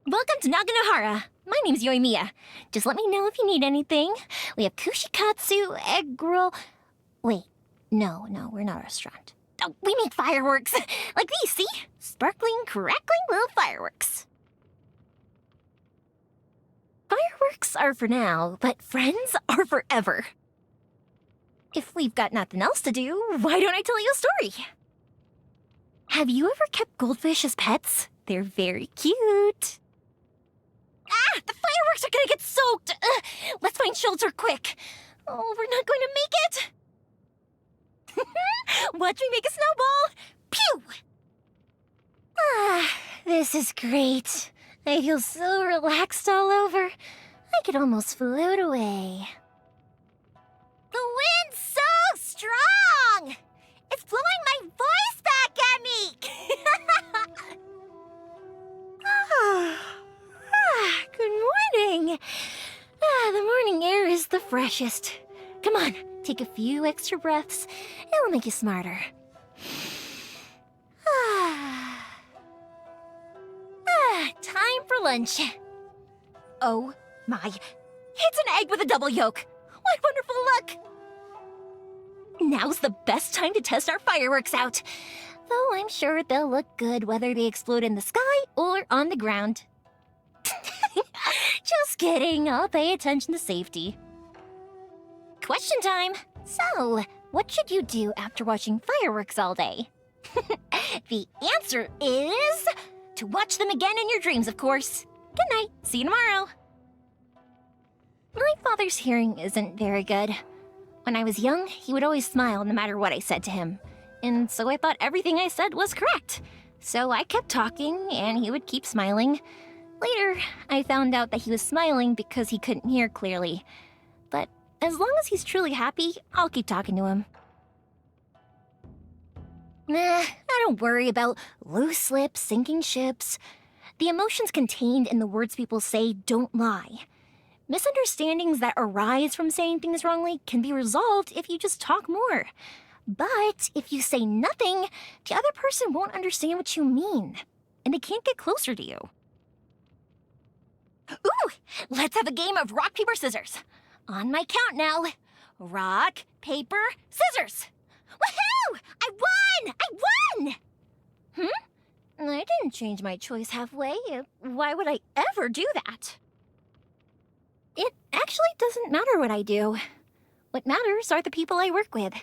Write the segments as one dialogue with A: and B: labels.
A: Welcome to Naganohara. My name's Yoimiya. Just let me know if you need anything. We have kushikatsu, egg roll... Wait, no, we're not a restaurant. Oh, we make fireworks. Like these, see? Sparkling, crackling little fireworks. Fireworks are for now, but friends are forever. If we've got nothing else to do, why don't I tell you a story? Have you ever kept goldfish as pets? They're very cute. Ah! The fireworks are gonna get soaked! Let's find shelter quick. Oh, we're not going to make it. Watch me make a snowball. Pew! Ah, this is great. I feel so relaxed all over. I could almost float away. The wind's so strong! It's blowing my voice back at me! Good morning. The morning air is the freshest. Come on, take a few extra breaths. It'll make you smarter. Time for lunch. Oh my. It's an egg with a double yolk. What wonderful luck! Now's the best time to test our fireworks out. Though I'm sure they'll look good whether they explode in the sky or on the ground. Just kidding, I'll pay attention to safety. Question time! So, what should you do after watching fireworks all day? The answer is... to watch them again in your dreams, of course. Good night, see you tomorrow. My father's hearing isn't very good. When I was young, he would always smile no matter what I said to him. And so I thought everything I said was correct. So I kept talking, and he would keep smiling. Later, I found out that he was smiling because he couldn't hear clearly. But as long as he's truly happy, I'll keep talking to him. I don't worry about loose lips, sinking ships. The emotions contained in the words people say don't lie. Misunderstandings that arise from saying things wrongly can be resolved if you just talk more. But if you say nothing, the other person won't understand what you mean, and they can't get closer to you. Ooh! Let's have a game of rock, paper, scissors. On my count now. Rock, paper, scissors! Woohoo! I won! I won! I didn't change my choice halfway. Why would I ever do that? It actually doesn't matter what I do. What matters are the people I work with.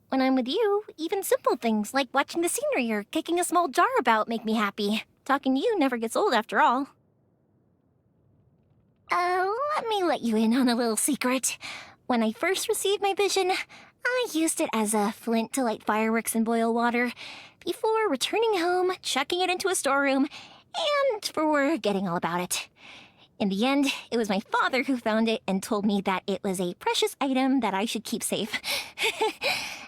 A: When I'm with you, even simple things like watching the scenery or kicking a small jar about make me happy. Talking to you never gets old after all. Let me let you in on a little secret. When I first received my vision, I used it as a flint to light fireworks and boil water, before returning home, chucking it into a storeroom, and forgetting all about it. In the end, it was my father who found it and told me that it was a precious item that I should keep safe.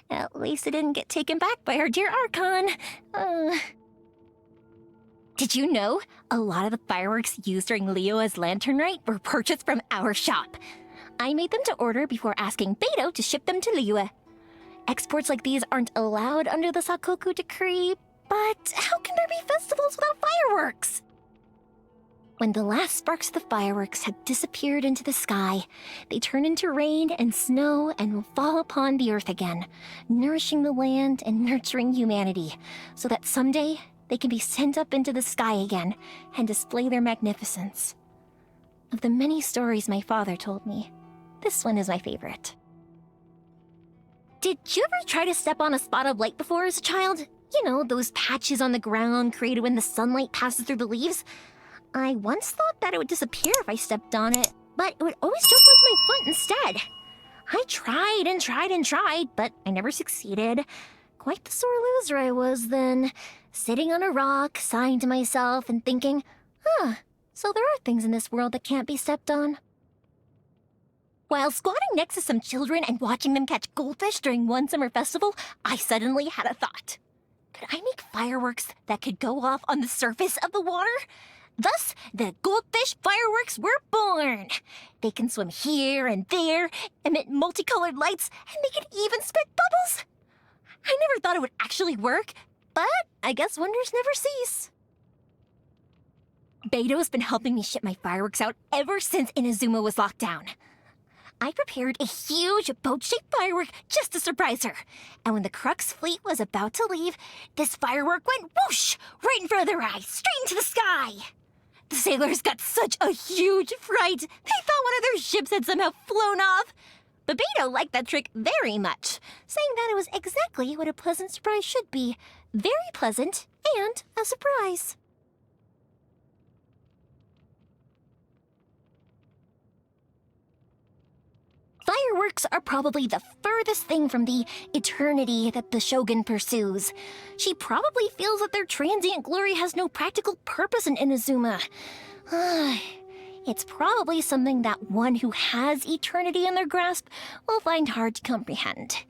A: At least it didn't get taken back by our dear Archon. Did you know a lot of the fireworks used during Leoa's Lantern Rite were purchased from our shop? I made them to order before asking Beto to ship them to Liyue. Exports like these aren't allowed under the Sakoku decree, but how can there be festivals without fireworks? When the last sparks of the fireworks have disappeared into the sky, they turn into rain and snow and will fall upon the earth again, nourishing the land and nurturing humanity, so that someday they can be sent up into the sky again and display their magnificence. Of the many stories my father told me, this one is my favorite. Did you ever try to step on a spot of light before as a child? You know, those patches on the ground created when the sunlight passes through the leaves? I once thought that it would disappear if I stepped on it, but it would always jump onto my foot instead. I tried and tried and tried, but I never succeeded. Quite the sore loser I was then, sitting on a rock, sighing to myself and thinking, so there are things in this world that can't be stepped on. While squatting next to some children and watching them catch goldfish during one summer festival, I suddenly had a thought. Could I make fireworks that could go off on the surface of the water? Thus, the goldfish fireworks were born. They can swim here and there, emit multicolored lights, and they can even spit bubbles. I never thought it would actually work, but I guess wonders never cease. Beto's been helping me ship my fireworks out ever since Inazuma was locked down. I prepared a huge boat-shaped firework just to surprise her. And when the Crux fleet was about to leave, this firework went whoosh right in front of their eyes, straight into the sky. The sailors got such a huge fright. They thought one of their ships had somehow flown off. But Beto liked that trick very much, saying that it was exactly what a pleasant surprise should be. Very pleasant and a surprise. Fireworks are probably the furthest thing from the eternity that the Shogun pursues. She probably feels that their transient glory has no practical purpose in Inazuma. It's probably something that one who has eternity in their grasp will find hard to comprehend.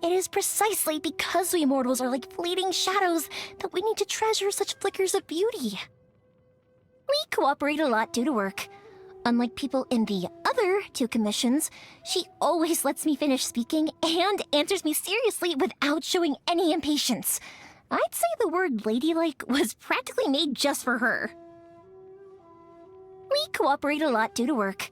A: It is precisely because we mortals are like fleeting shadows that we need to treasure such flickers of beauty. We cooperate a lot due to work. Unlike people in the other two commissions, she always lets me finish speaking and answers me seriously without showing any impatience. I'd say the word ladylike was practically made just for her. We cooperate a lot due to work.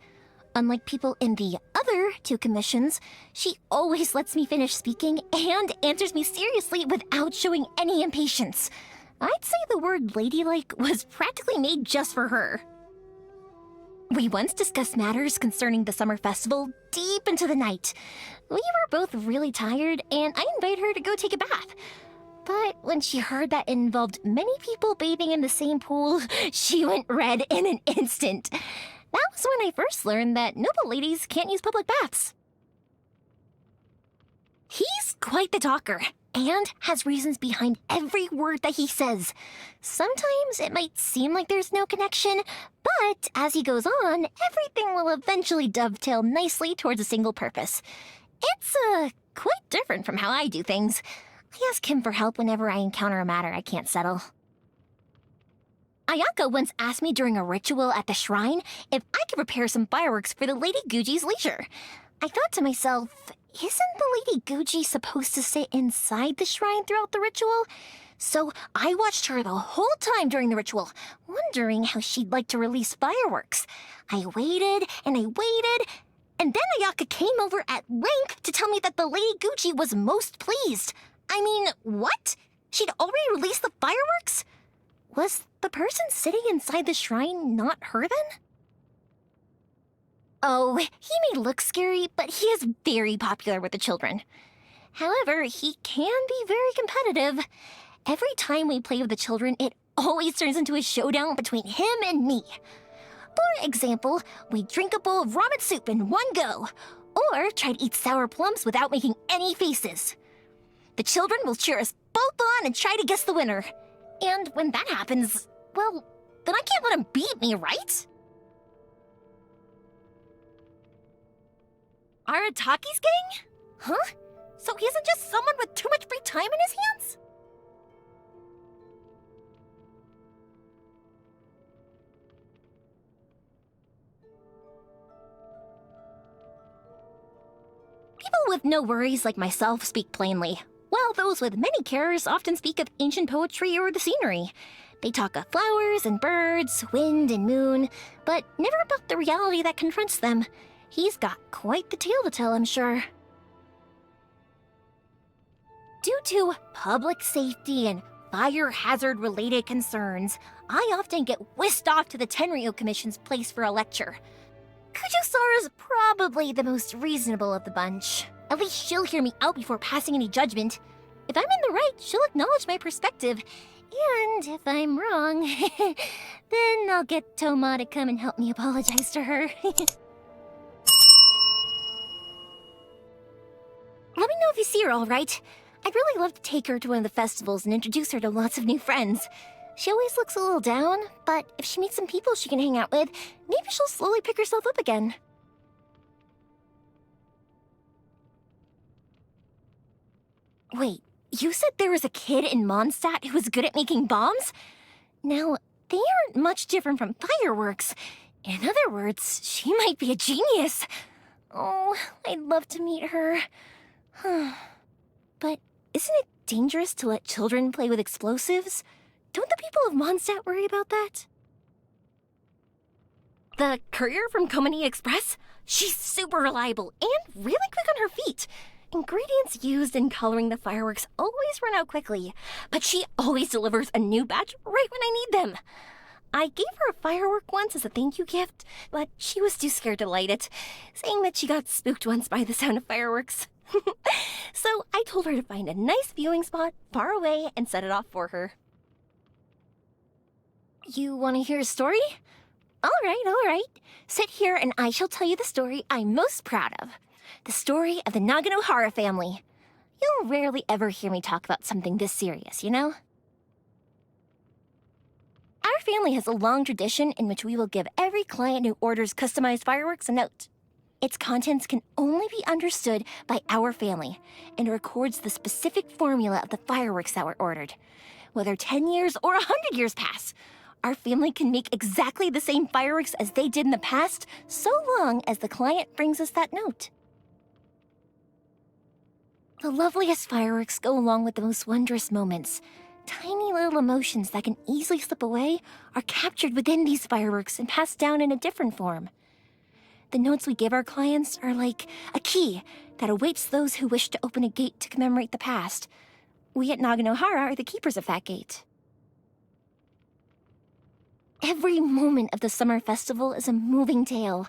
A: Unlike people in the other two commissions, she always lets me finish speaking and answers me seriously without showing any impatience. I'd say the word ladylike was practically made just for her. We once discussed matters concerning the summer festival deep into the night. We were both really tired, and I invited her to go take a bath. But when she heard that it involved many people bathing in the same pool, she went red in an instant. That was when I first learned that noble ladies can't use public baths. He's quite the talker, and has reasons behind every word that he says. Sometimes it might seem like there's no connection, but as he goes on, everything will eventually dovetail nicely towards a single purpose. It's, quite different from how I do things. I ask him for help whenever I encounter a matter I can't settle. Ayaka once asked me during a ritual at the shrine if I could prepare some fireworks for the Lady Guji's leisure. I thought to myself, isn't the Lady Guji supposed to sit inside the shrine throughout the ritual? So I watched her the whole time during the ritual, wondering how she'd like to release fireworks. I waited, and then Ayaka came over at rank to tell me that the Lady Guji was most pleased. I mean, what? She'd already released the fireworks? Was the person sitting inside the shrine not her then? Oh, he may look scary, but he is very popular with the children. However, he can be very competitive. Every time we play with the children, it always turns into a showdown between him and me. For example, we drink a bowl of ramen soup in one go, or try to eat sour plums without making any faces. The children will cheer us both on and try to guess the winner. And when that happens, well, then I can't let him beat me, right? Arataki's gang? Huh? So he isn't just someone with too much free time in his hands? People with no worries like myself speak plainly, while those with many cares often speak of ancient poetry or the scenery. They talk of flowers and birds, wind and moon, but never about the reality that confronts them. He's got quite the tale to tell, I'm sure. Due to public safety and fire hazard-related concerns, I often get whisked off to the Tenryo Commission's place for a lecture. Kujosara's probably the most reasonable of the bunch. At least she'll hear me out before passing any judgment. If I'm in the right, she'll acknowledge my perspective. And if I'm wrong, then I'll get Toma to come and help me apologize to her. Let me know if you see her all right. I'd really love to take her to one of the festivals and introduce her to lots of new friends. She always looks a little down, but if she meets some people she can hang out with, maybe she'll slowly pick herself up again. Wait, you said there was a kid in Mondstadt who was good at making bombs? Now, they aren't much different from fireworks. In other words, she might be a genius. Oh, I'd love to meet her. But isn't it dangerous to let children play with explosives? Don't the people of Mondstadt worry about that? The courier from Komani Express? She's super reliable and really quick on her feet. Ingredients used in coloring the fireworks always run out quickly, but she always delivers a new batch right when I need them. I gave her a firework once as a thank you gift, but she was too scared to light it, saying that she got spooked once by the sound of fireworks. So I told her to find a nice viewing spot far away and set it off for her. You want to hear a story? All right. Sit here and I shall tell you the story I'm most proud of. The story of the Naganohara family. You'll rarely ever hear me talk about something this serious, you know? Our family has a long tradition in which we will give every client who orders customized fireworks a note. Its contents can only be understood by our family, and it records the specific formula of the fireworks that were ordered. Whether 10 years or 100 years pass, our family can make exactly the same fireworks as they did in the past, so long as the client brings us that note. The loveliest fireworks go along with the most wondrous moments. Tiny little emotions that can easily slip away are captured within these fireworks and passed down in a different form. The notes we give our clients are like a key that awaits those who wish to open a gate to commemorate the past. We at Naganohara are the keepers of that gate. Every moment of the summer festival is a moving tale.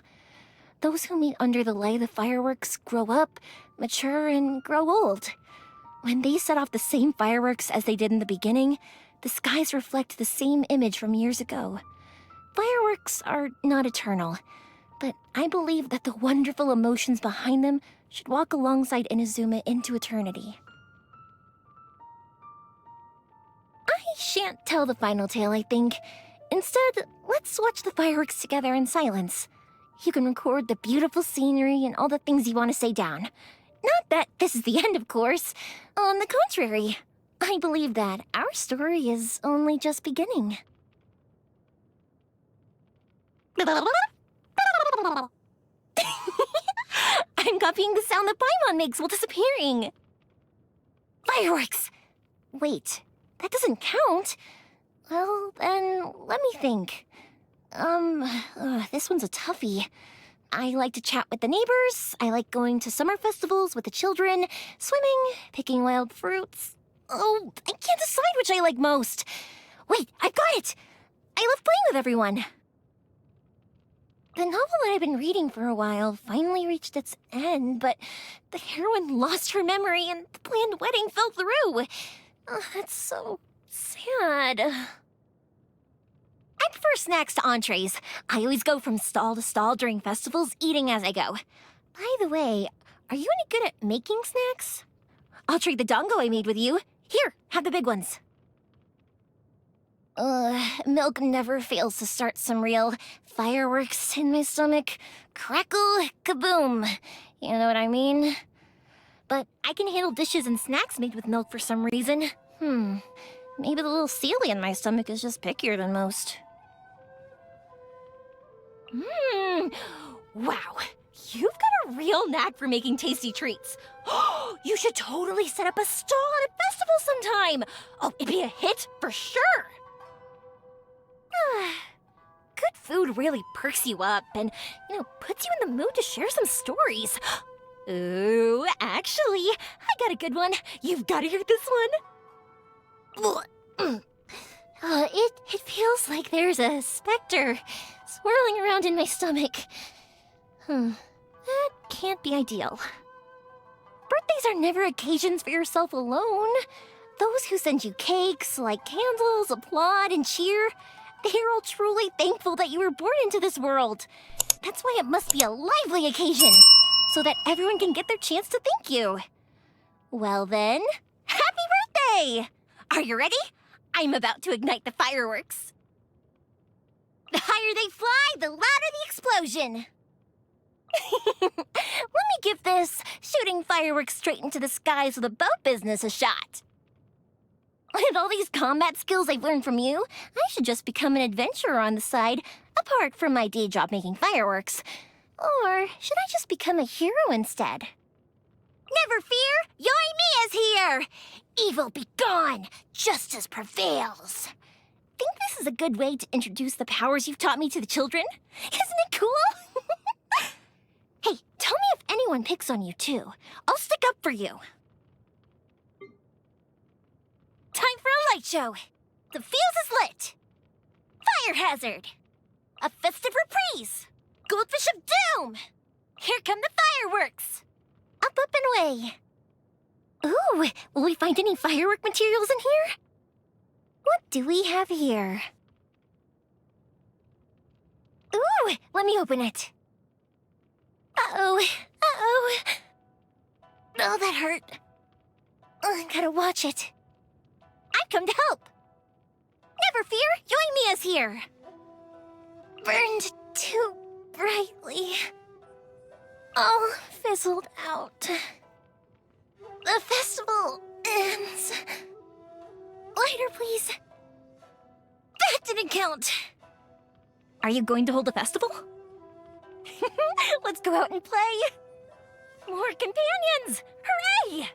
A: Those who meet under the light of the fireworks grow up, mature, and grow old. When they set off the same fireworks as they did in the beginning, the skies reflect the same image from years ago. Fireworks are not eternal, but I believe that the wonderful emotions behind them should walk alongside Inazuma into eternity. I shan't tell the final tale, I think. Instead, let's watch the fireworks together in silence. You can record the beautiful scenery and all the things you want to say down. Not that this is the end, of course. On the contrary, I believe that our story is only just beginning. I'm copying the sound that Paimon makes while disappearing. Fireworks! Wait, that doesn't count. Well, then, let me think. This one's a toughie. I like to chat with the neighbors, I like going to summer festivals with the children, swimming, picking wild fruits. Oh, I can't decide which I like most. Wait, I've got it! I love playing with everyone. The novel that I've been reading for a while finally reached its end, but the heroine lost her memory and the planned wedding fell through. That's so sad. I prefer snacks to entrees. I always go from stall to stall during festivals, eating as I go. By the way, are you any good at making snacks? I'll trade the dango I made with you. Here, have the big ones. Milk never fails to start some real fireworks in my stomach. Crackle, kaboom. You know what I mean? But I can handle dishes and snacks made with milk for some reason. Maybe the little Celia in my stomach is just pickier than most. Wow, you've got a real knack for making tasty treats. You should totally set up a stall at a festival sometime. Oh, it'd be a hit for sure. Good food really perks you up and, puts you in the mood to share some stories. Ooh, actually, I got a good one. You've got to hear this one. It feels like there's a specter swirling around in my stomach. That can't be ideal. Birthdays are never occasions for yourself alone. Those who send you cakes, light candles, applaud, and cheer, they're all truly thankful that you were born into this world. That's why it must be a lively occasion, so that everyone can get their chance to thank you. Well then, happy birthday! Are you ready? I'm about to ignite the fireworks. The higher they fly, the louder the explosion. Let me give this shooting fireworks straight into the skies with a boat business a shot. With all these combat skills I've learned from you, I should just become an adventurer on the side, apart from my day job making fireworks. Or should I just become a hero instead? Never fear, Yoimiya's here! Evil be gone, justice prevails. think this is a good way to introduce the powers you've taught me to the children. Isn't it cool? Hey, tell me if anyone picks on you, too. I'll stick up for you. Time for a light show. The fuse is lit. Fire hazard. A festive reprise. Goldfish of doom. Here come the fireworks. Up, up, and away. Ooh, will we find any firework materials in here? What do we have here? Ooh, let me open it. Uh-oh, uh-oh. Oh, that hurt. Gotta watch it. I've come to help. Never fear, Yoimiya's here. Burned too brightly. All fizzled out. The festival ends. Lighter, please. That didn't count. Are you going to hold a festival? Let's go out and play. More companions! Hooray!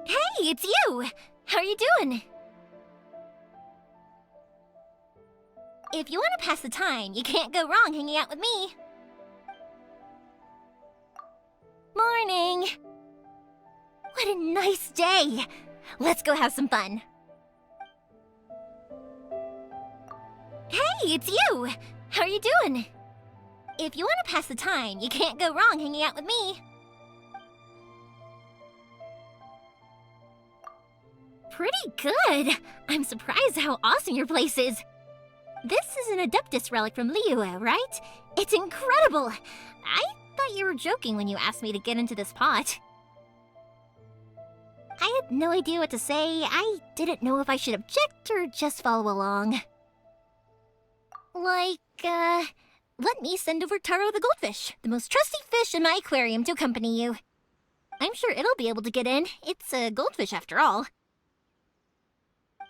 A: Hey, it's you! How are you doing? If you want to pass the time, you can't go wrong hanging out with me. Morning! What a nice day! Let's go have some fun. Hey, it's you! How are you doing? If you want to pass the time, you can't go wrong hanging out with me. Pretty good! I'm surprised how awesome your place is. This is an Adeptus relic from Liyue, right? It's incredible! I thought you were joking when you asked me to get into this pot. I had no idea what to say. I didn't know if I should object or just follow along. Let me send over Taro the goldfish, the most trusty fish in my aquarium, to accompany you. I'm sure it'll be able to get in. It's a goldfish after all.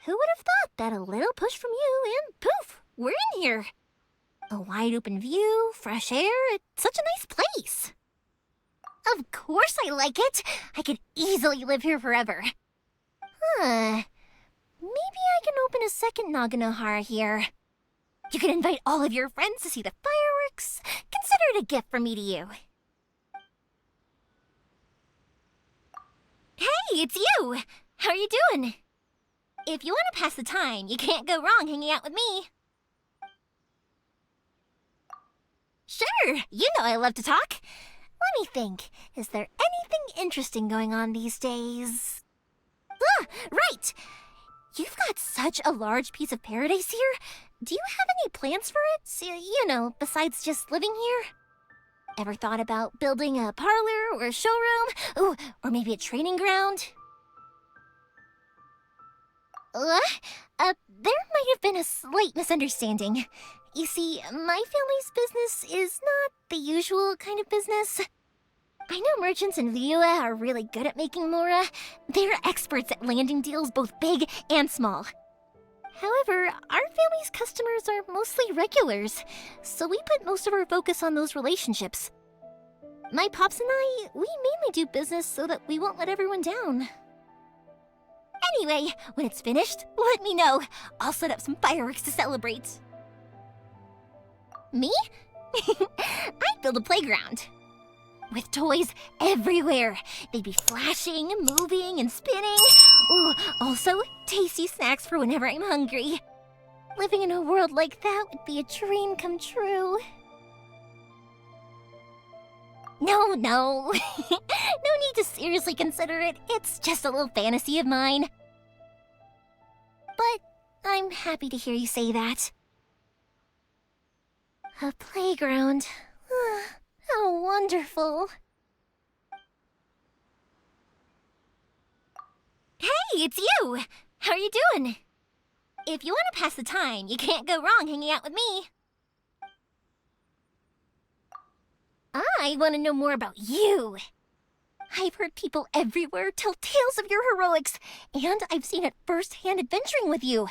A: Who would have thought that a little push from you and poof, we're in here. A wide open view, fresh air, it's such a nice place. Of course I like it. I could easily live here forever. Maybe I can open a second Naganohara here. You can invite all of your friends to see the fireworks. Consider it a gift from me to you. Hey, it's you! How are you doing? If you want to pass the time, you can't go wrong hanging out with me. Sure, you know I love to talk. Let me think, is there anything interesting going on these days? Ah, right! You've got such a large piece of paradise here. Do you have any plans for it? You know, besides just living here? Ever thought about building a parlor or a showroom? Ooh, or maybe a training ground? There might have been a slight misunderstanding. You see, my family's business is not the usual kind of business. I know merchants in Liyue are really good at making mora. They're experts at landing deals both big and small. However, our family's customers are mostly regulars, so we put most of our focus on those relationships. My pops and I, we mainly do business so that we won't let everyone down. Anyway, when it's finished, let me know. I'll set up some fireworks to celebrate. Me? I'd build a playground. With toys everywhere. They'd be flashing, moving, and spinning. Ooh, also tasty snacks for whenever I'm hungry. Living in a world like that would be a dream come true. No. No need to seriously consider it. It's just a little fantasy of mine. But I'm happy to hear you say that. A playground. How wonderful. Hey, it's you! How are you doing? If you want to pass the time, you can't go wrong hanging out with me. I want to know more about you. I've heard people everywhere tell tales of your heroics, and I've seen it firsthand adventuring with you.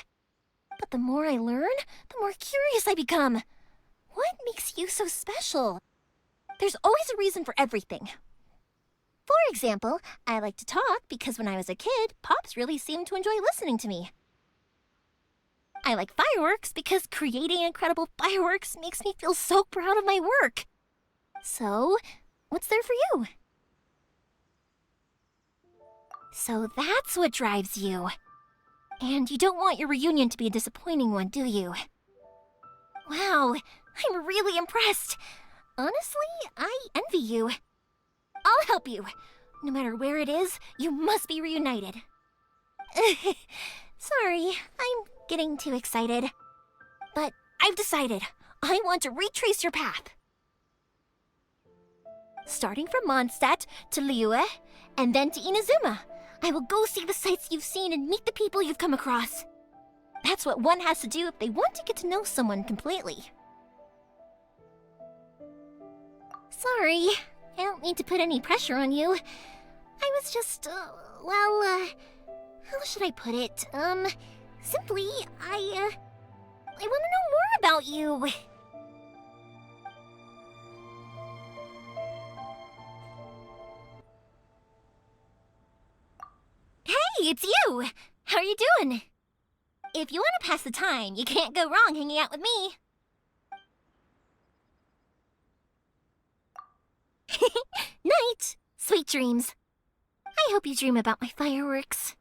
A: But the more I learn, the more curious I become. What makes you so special? There's always a reason for everything. For example, I like to talk because when I was a kid, Pops really seemed to enjoy listening to me. I like fireworks because creating incredible fireworks makes me feel so proud of my work. So, what's there for you? So that's what drives you. And you don't want your reunion to be a disappointing one, do you? Wow, I'm really impressed. Honestly, I envy you. I'll help you. No matter where it is, you must be reunited. Sorry, I'm getting too excited. But I've decided. I want to retrace your path. Starting from Mondstadt to Liyue, and then to Inazuma. I will go see the sights you've seen and meet the people you've come across. That's what one has to do if they want to get to know someone completely. Sorry, I don't need to put any pressure on you. I was just, how should I put it? Simply, I want to know more about you. Hey, it's you! How are you doing? If you want to pass the time, you can't go wrong hanging out with me. Night! Sweet dreams. I hope you dream about my fireworks.